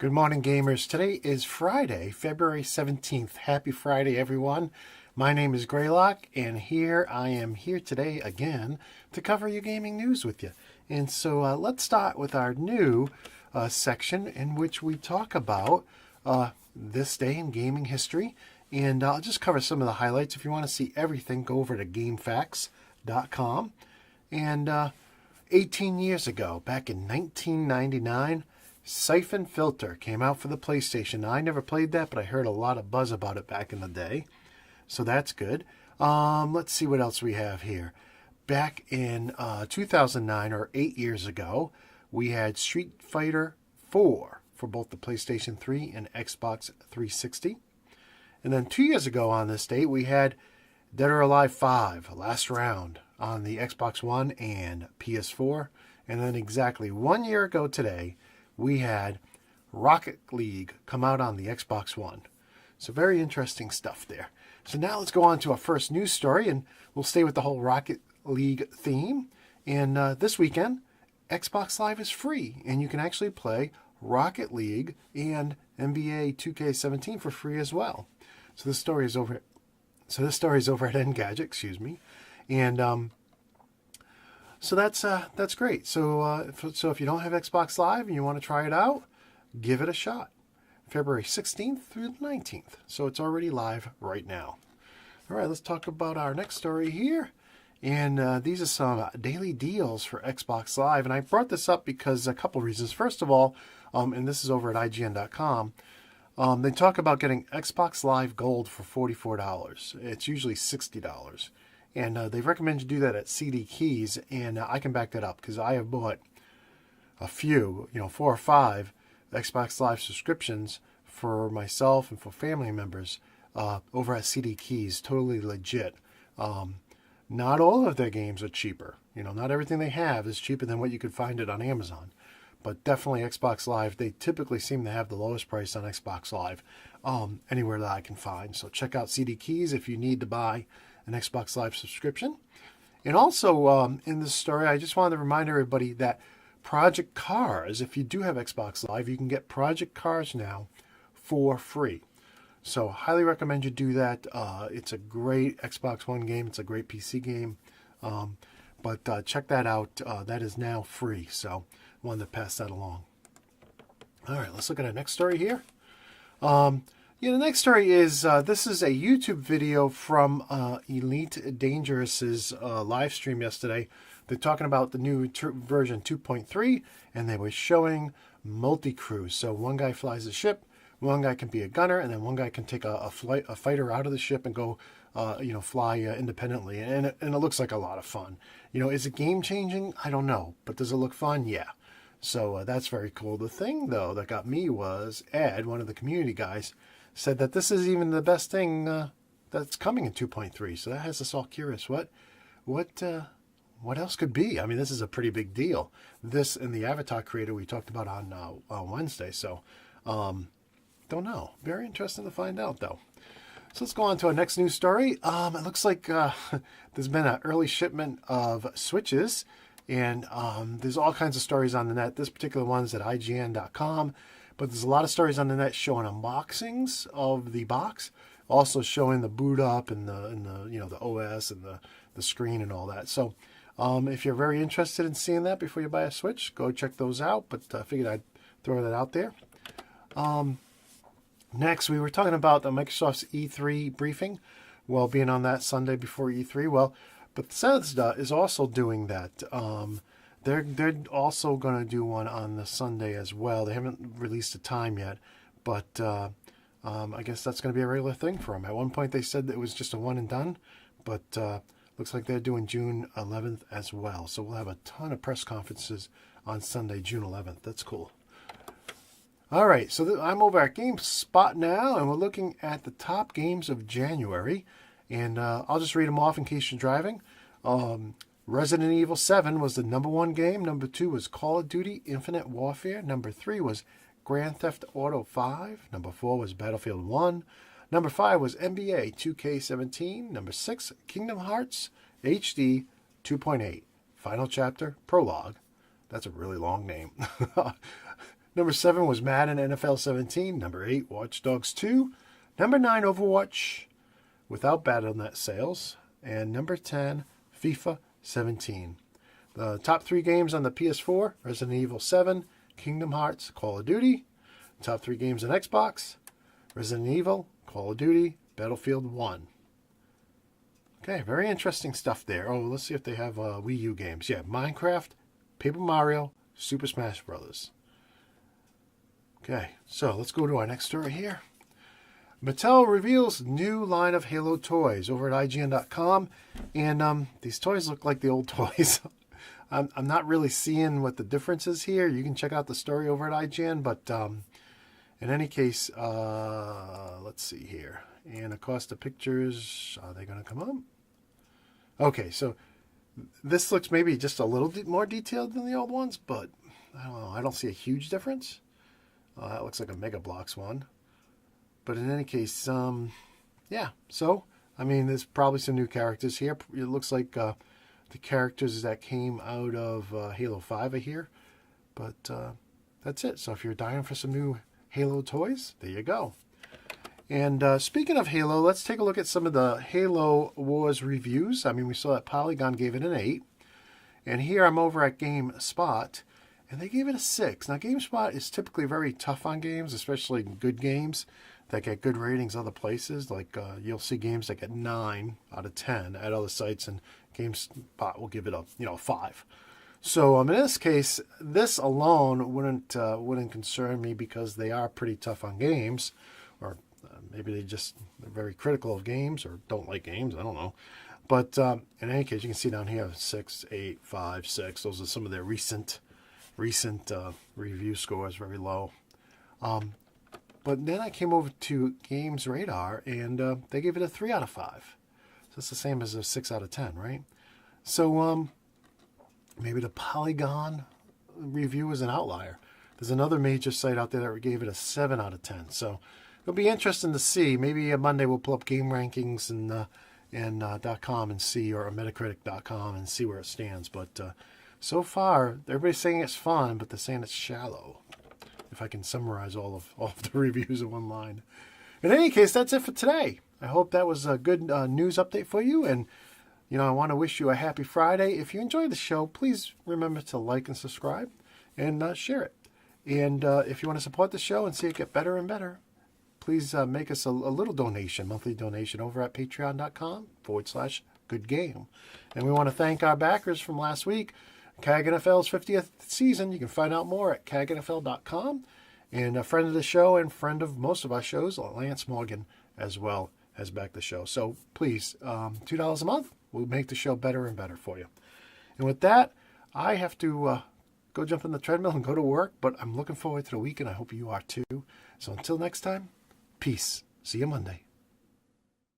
Good morning, gamers. Today is Friday, February 17th. Happy Friday, everyone. My name is Greylock, and I am here today again to cover your gaming news with you. And so let's start with our new section in which we talk about this day in gaming history. And I'll just cover some of the highlights. If you want to see everything, go over to GameFAQs.com. And 18 years ago, back in 1999, Siphon Filter came out for the PlayStation. Now, I never played that, but I heard a lot of buzz about it back in the day. So that's good. Let's see what else we have here. Back in 2009, or 8 years ago, we had Street Fighter 4 for both the PlayStation 3 and Xbox 360. And then 2 years ago on this date, we had Dead or Alive 5, Last Round, on the Xbox One and PS4. And then exactly 1 year ago today, we had Rocket League come out on the Xbox One. So very interesting stuff there. So now let's go on to our first news story, and we'll stay with the whole Rocket League theme. And this weekend, Xbox Live is free, and you can actually play Rocket League and NBA 2K17 for free as well. So this story is over. So this story is over at Engadget, excuse me, and so that's great. So if you don't have Xbox Live and you want to try it out, give it a shot. February 16th through the 19th. So it's already live right now. All right, let's talk about our next story here. And these are some daily deals for Xbox Live. And I brought this up because a couple reasons. First of all, and this is over at IGN.com, they talk about getting Xbox Live Gold for $44. It's usually $60. And they recommend you do that at CD Keys, and I can back that up because I have bought a few, 4 or 5 Xbox Live subscriptions for myself and for family members over at CD Keys. Totally legit. Not all of their games are cheaper. Not everything they have is cheaper than what you could find it on Amazon. But definitely Xbox Live, they typically seem to have the lowest price on Xbox Live anywhere that I can find. So check out CD Keys if you need to buy an Xbox Live subscription. And also in this story, I just wanted to remind everybody that Project Cars, if you do have Xbox Live, you can get Project Cars now for free. So highly recommend you do that. It's a great Xbox One game. It's a great PC game. But check that out. That is now free. So I wanted to pass that along. All right, let's look at our next story here. The next story is, this is a YouTube video from Elite Dangerous's live stream yesterday. They're talking about the new version 2.3, and they were showing multi-crew. So one guy flies the ship, one guy can be a gunner, and then one guy can take a fighter out of the ship and go, fly independently. And it looks like a lot of fun. Is it game-changing? I don't know. But does it look fun? Yeah. So that's very cool. The thing, though, that got me was Ed, one of the community guys, said that this is even the best thing that's coming in 2.3. So that has us all curious. What else could be? I mean, this is a pretty big deal. This and the Avatar creator we talked about on Wednesday. So don't know. Very interesting to find out, though. So let's go on to our next news story. It looks like there's been an early shipment of Switches. And there's all kinds of stories on the net. This particular one's at IGN.com. But there's a lot of stories on the net showing unboxings of the box, also showing the boot up and the OS and the screen and all that. So if you're very interested in seeing that before you buy a Switch, go check those out. But I figured I'd throw that out there. Next, we were talking about Microsoft's E3 briefing. Well, being on that Sunday before E3. Well, Bethesda is also doing that. They're also going to do one on the Sunday as well. They haven't released a time yet, but I guess that's going to be a regular thing for them. At one point, they said that it was just a one and done, but looks like they're doing June 11th as well. So we'll have a ton of press conferences on Sunday, June 11th. That's cool. All right, so I'm over at GameSpot now, and we're looking at the top games of January. And I'll just read them off in case you're driving. Resident Evil 7 was the #1 game. Number 2 was Call of Duty Infinite Warfare. Number 3 was Grand Theft Auto 5. Number 4 was Battlefield 1. Number 5 was NBA 2K17. Number 6, Kingdom Hearts HD 2.8. Final Chapter Prologue. That's a really long name. Number 7 was Madden NFL 17. Number 8, Watch Dogs 2. Number 9, Overwatch without Battle.net sales. And number 10, FIFA 17. The top 3 games on the PS4, Resident Evil 7, Kingdom Hearts, Call of Duty. Top 3 games on Xbox, Resident Evil, Call of Duty, Battlefield 1. Okay, very interesting stuff there. Oh, let's see if they have Wii U games. Yeah, Minecraft, Paper Mario, Super Smash Bros. Okay, so let's go to our next story here. Mattel reveals new line of Halo toys over at IGN.com. And these toys look like the old toys. I'm not really seeing what the difference is here. You can check out the story over at IGN. But in any case, let's see here. And of course, the pictures, are they going to come up? Okay, so this looks maybe just a little more detailed than the old ones, but I don't know. I don't see a huge difference. That looks like a Mega Bloks one. But in any case, yeah. So, I mean, there's probably some new characters here. It looks like the characters that came out of Halo 5 are here. But that's it. So if you're dying for some new Halo toys, there you go. And speaking of Halo, let's take a look at some of the Halo Wars reviews. I mean, we saw that Polygon gave it an 8. And here I'm over at GameSpot, and they gave it a 6. Now, GameSpot is typically very tough on games, especially good games that get good ratings other places. Like you'll see games that get 9 out of 10 at other sites, and GameSpot will give it a 5. So in this case, this alone wouldn't concern me because they are pretty tough on games, or maybe they're very critical of games or don't like games. I don't know. But in any case, you can see down here 6, 8, 5, 6. Those are some of their recent review scores, very low. But then I came over to Games Radar, and they gave it a 3 out of 5. So it's the same as a 6 out of 10, right? So maybe the Polygon review is an outlier. There's another major site out there that gave it a 7 out of 10. So it'll be interesting to see. Maybe Monday we'll pull up Game Rankings and .com and see, or Metacritic.com and see where it stands. But so far, everybody's saying it's fun, but they're saying it's shallow. If I can summarize all of the reviews in one line. In any case, that's it for today. I hope that was a good news update for you. And, I want to wish you a happy Friday. If you enjoyed the show, please remember to like and subscribe and share it. And if you want to support the show and see it get better and better, please make us a little donation, monthly donation over at patreon.com/goodgame. And we want to thank our backers from last week. CAG NFL's 50th season. You can find out more at cagnfl.com. And a friend of the show and friend of most of our shows, Lance Morgan, as well, has backed the show. So please, $2 a month will make the show better and better for you. And with that, I have to go jump in the treadmill and go to work, but I'm looking forward to the weekend. I hope you are too. So until next time, peace. See you Monday.